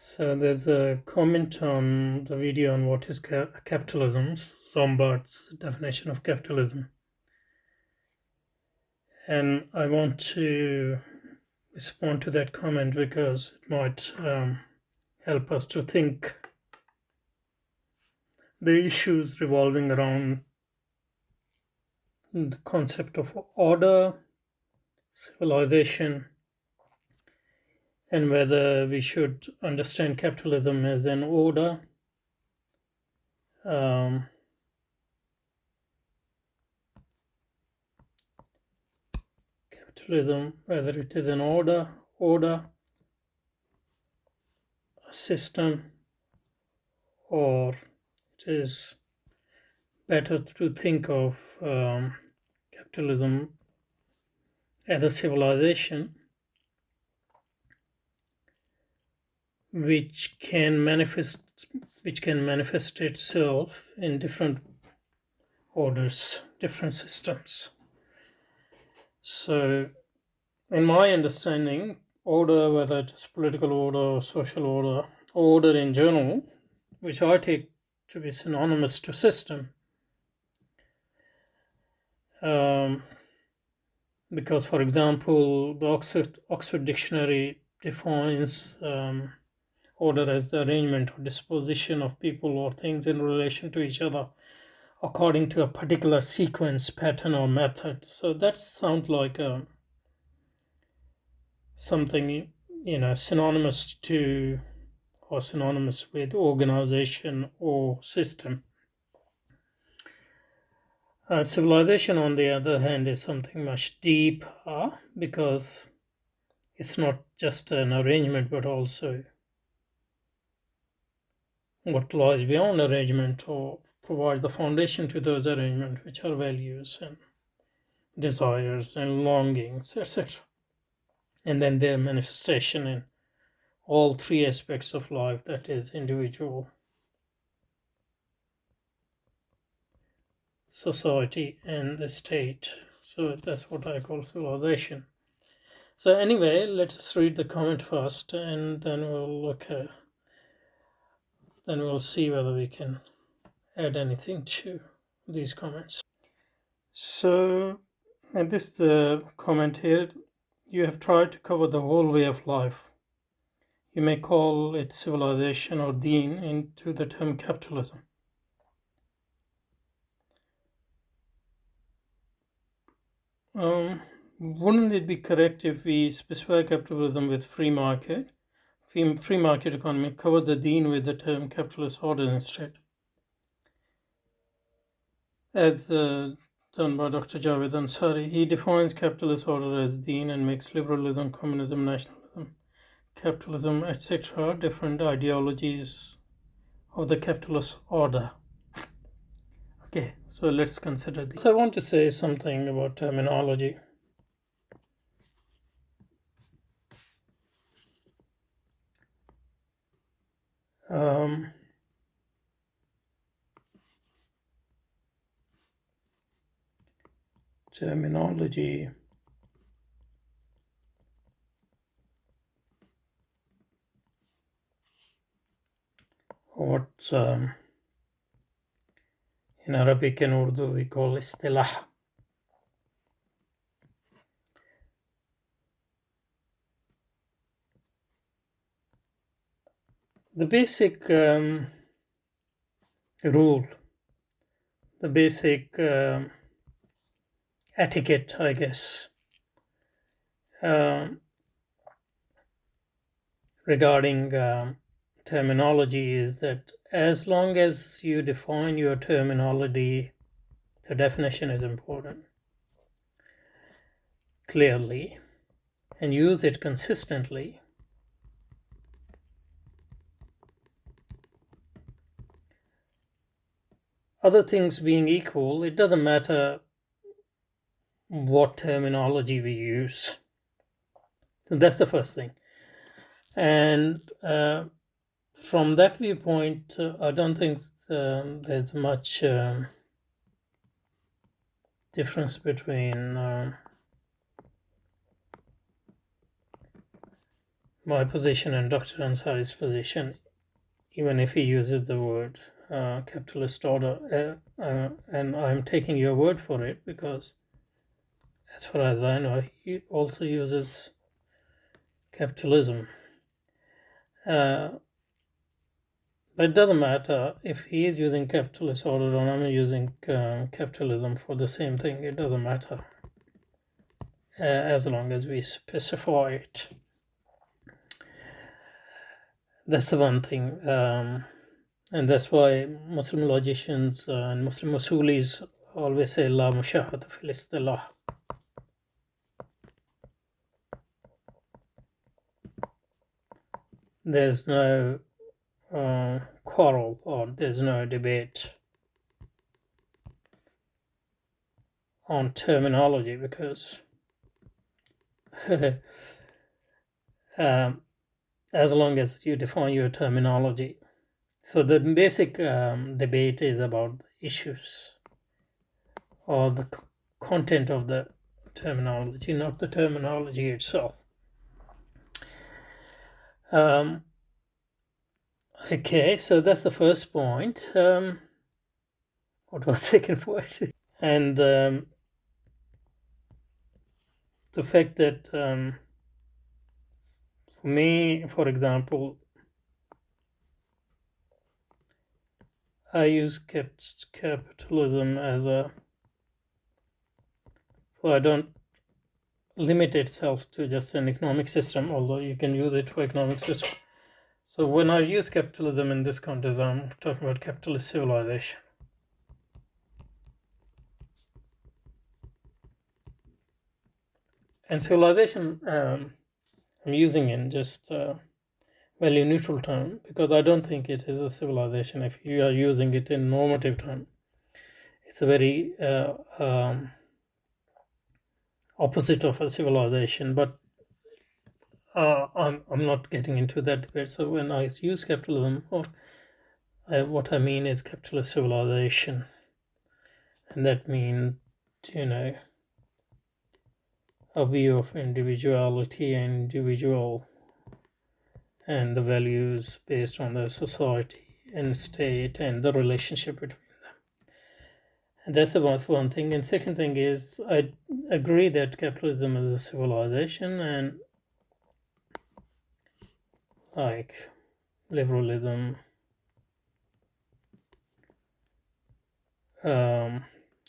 So there's a comment on the video on what is capitalism, Rombert's definition of capitalism. And I want to respond to that comment because it might help us to think the issues revolving around the concept of order, civilization, and whether we should understand capitalism as an order, whether it is an order, a system, or it is better to think of capitalism as a civilization which can manifest itself in different orders, different systems. So in my understanding, order, whether it is political order or social order in general, which I take to be synonymous to system, because, for example, the Oxford Dictionary defines order as the arrangement or disposition of people or things in relation to each other according to a particular sequence, pattern, or method. So that sounds like something synonymous to or synonymous with organization or system. Civilization, on the other hand, is something much deeper because it's not just an arrangement but also what lies beyond arrangement or provide the foundation to those arrangements, which are values and desires and longings, etc. And then their manifestation in all three aspects of life, that is individual, society, and the state. So that's what I call civilization. So anyway, let us read the comment first, and then we'll see whether we can add anything to these comments. So, and this the comment here. You have tried to cover the whole way of life. You may call it civilization or deen into the term capitalism. Wouldn't it be correct if we specify capitalism with free market economy, cover the deen with the term capitalist order instead? As done by Dr. Javed Ansari, he defines capitalist order as deen and makes liberalism, communism, nationalism, capitalism, etc. different ideologies of the capitalist order. Okay, so let's consider this. So I want to say something about terminology. Terminology. What in Arabic and Urdu we call istilah. The basic rule, the basic etiquette, I guess, regarding terminology is that as long as you define your terminology, the definition is important, clearly, and use it consistently, other things being equal, it doesn't matter what terminology we use. So that's the first thing. And from that viewpoint, I don't think there's much difference between my position and Dr. Ansari's position, even if he uses the word capitalist order, and I'm taking your word for it because, as far as I know, he also uses capitalism. But it doesn't matter if he is using capitalist order or I'm using capitalism for the same thing. It doesn't matter as long as we specify it. That's the one thing. And that's why Muslim logicians and Muslim usulis always say La mushahata fil istilah. There's no quarrel or there's no debate on terminology because as long as you define your terminology. So the basic debate is about issues or the content of the terminology, not the terminology itself. Okay, so that's the first point. What was the second point? And the fact that for me, for example, I use capitalism as a, so I don't limit itself to just an economic system, although you can use it for economic system. So when I use capitalism in this context, I'm talking about capitalist civilization. And civilization, I'm using in just value neutral term because I don't think it is a civilization if you are using it in normative term. It's a very opposite of a civilization, but I'm not getting into that debate. So when I use capitalism, what I mean is capitalist civilization, and that means, a view of individuality and individual and the values based on the society and state and the relationship between them. And that's the one thing. And second thing is, I agree that capitalism is a civilization, and like liberalism,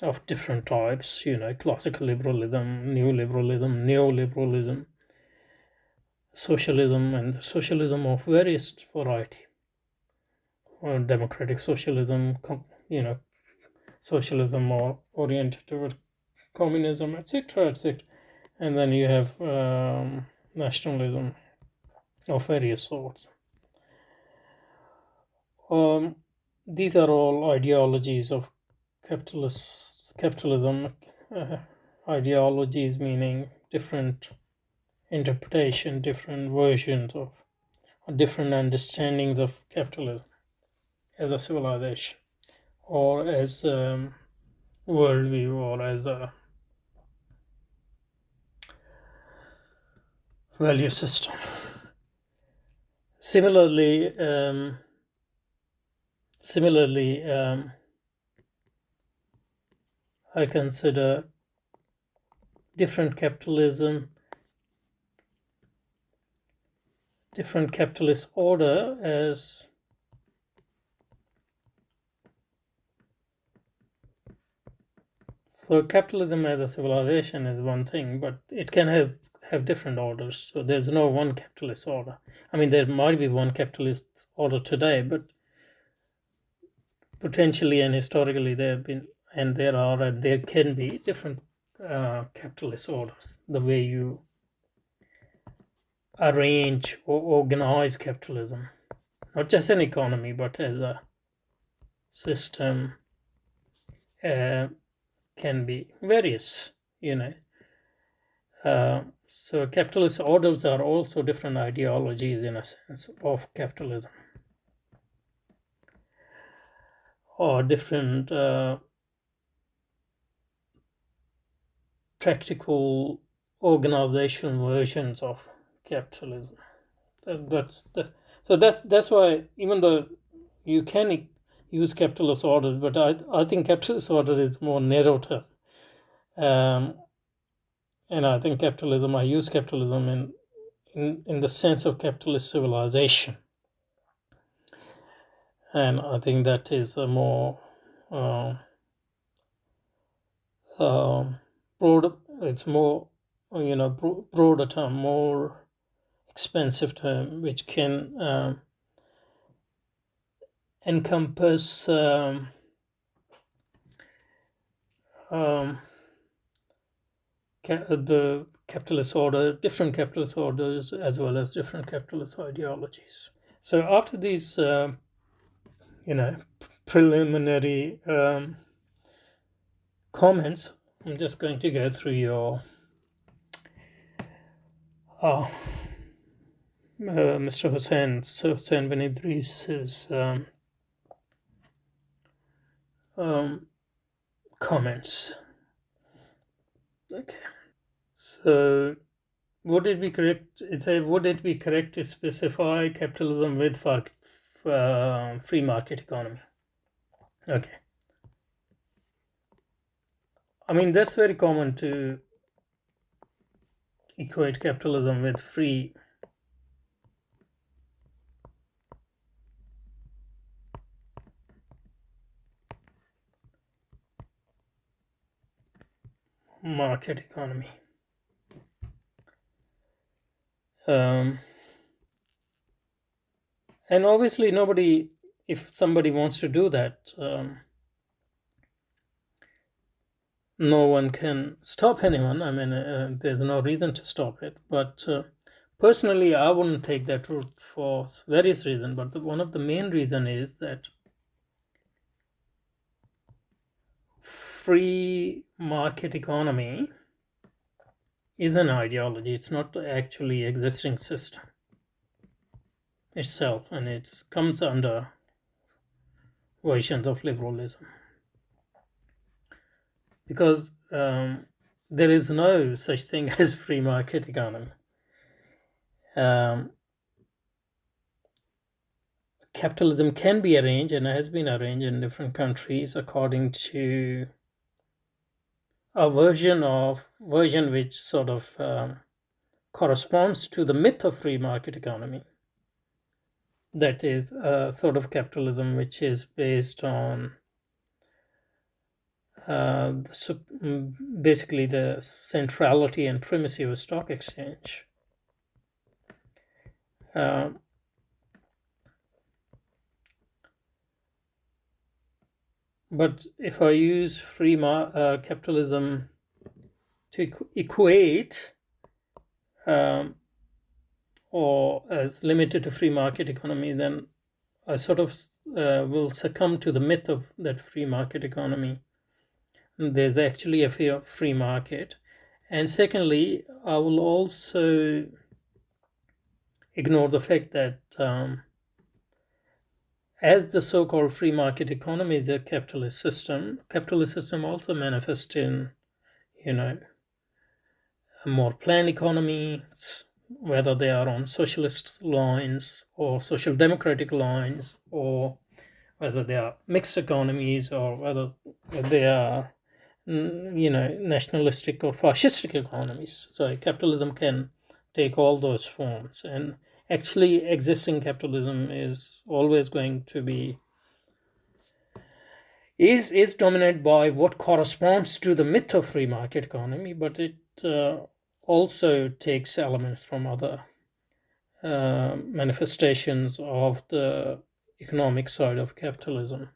of different types, classical liberalism, new liberalism, neoliberalism, socialism, and socialism of various variety, or democratic socialism, socialism or oriented toward communism, etc., etc. And then you have nationalism of various sorts. These are all ideologies of capitalism. Ideologies meaning different interpretation, different versions of, or different understandings of capitalism as a civilization, or as a worldview, or as a value system. Similarly, I consider different capitalist order as so capitalism as a civilization is one thing, but it can have different orders. So there's no one capitalist order. I mean, there might be one capitalist order today, but potentially and historically there have been, and there are, and there can be different capitalist orders. The way you arrange or organize capitalism, not just an economy, but as a system, can be various, so capitalist orders are also different ideologies in a sense of capitalism, or different practical organization versions of capitalism. So that's why, even though you can use capitalist order, but I think capitalist order is more narrow term. And I think I use capitalism in the sense of capitalist civilization. And I think that is a more broad, it's more, broader term, more expensive term, which can encompass the capitalist order, different capitalist orders, as well as different capitalist ideologies. So after these, preliminary comments, I'm just going to go through your Mr. Hussein bin Idris's comments. Okay. So, would it be correct? Would it be correct to specify capitalism with free market economy? Okay. I mean, that's very common to equate capitalism with free market economy. And obviously, if somebody wants to do that, no one can stop anyone. I mean, there's no reason to stop it. But personally, I wouldn't take that route for various reasons. But one of the main reason is that free market economy is an ideology. It's not the actually existing system itself, and it comes under versions of liberalism, because there is no such thing as free market economy. Capitalism can be arranged and has been arranged in different countries according to a version which sort of corresponds to the myth of free market economy. That is a sort of capitalism which is based on basically the centrality and primacy of a stock exchange. But if I use free capitalism to equate or as limited to free market economy, then I sort of will succumb to the myth of that free market economy. There's actually a free market. And secondly, I will also ignore the fact that as the so-called free market economy is a capitalist system also manifests in, more planned economies, whether they are on socialist lines or social democratic lines, or whether they are mixed economies, or whether they are, nationalistic or fascistic economies. So capitalism can take all those forms, and actually existing capitalism is always going to be is dominated by what corresponds to the myth of free market economy, but it also takes elements from other manifestations of the economic side of capitalism,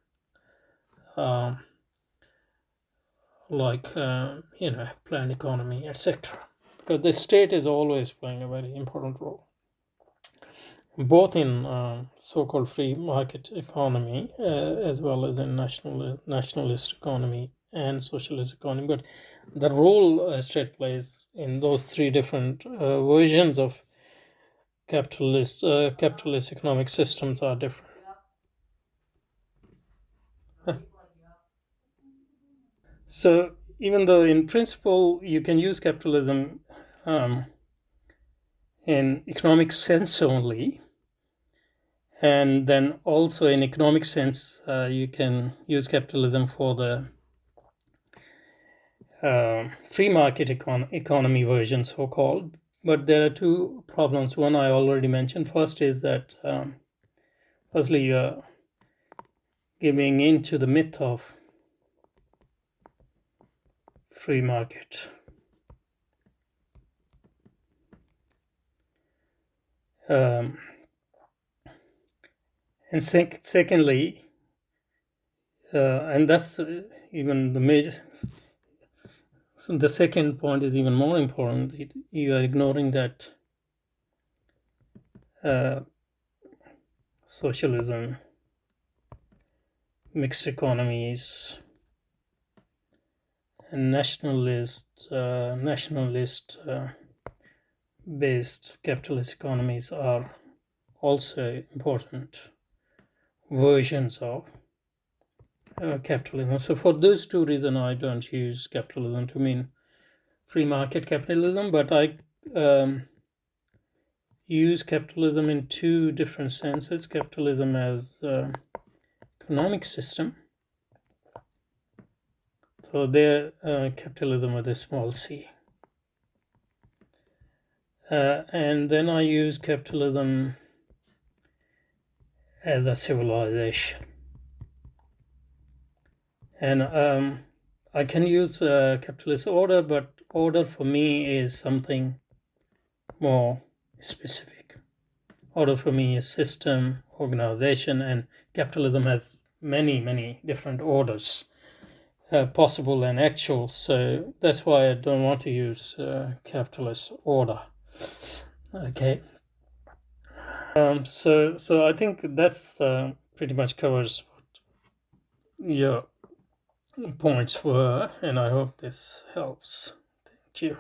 like planned economy, etc. Because the state is always playing a very important role, both in so-called free market economy as well as in nationalist economy and socialist economy. But the role state plays in those three different versions of capitalist economic systems are different. So even though in principle you can use capitalism in economic sense only. And then also in economic sense, you can use capitalism for the free market economy version, so-called. But there are two problems. One I already mentioned. First is that, firstly, you're giving into the myth of free market. And secondly, and that's even the major. So the second point is even more important. You are ignoring that socialism, mixed economies, and nationalist based capitalist economies are also important versions of capitalism. So for those two reasons, I don't use capitalism to mean free market capitalism, but I use capitalism in two different senses. Capitalism as economic system. So there, capitalism with a small c. And then I use capitalism as a civilization. And I can use capitalist order, but order for me is something more specific. Order for me is system, organization, and capitalism has many different orders, possible and actual. So that's why I don't want to use capitalist order. Okay. So I think that's pretty much covers what your points were, and I hope this helps. Thank you.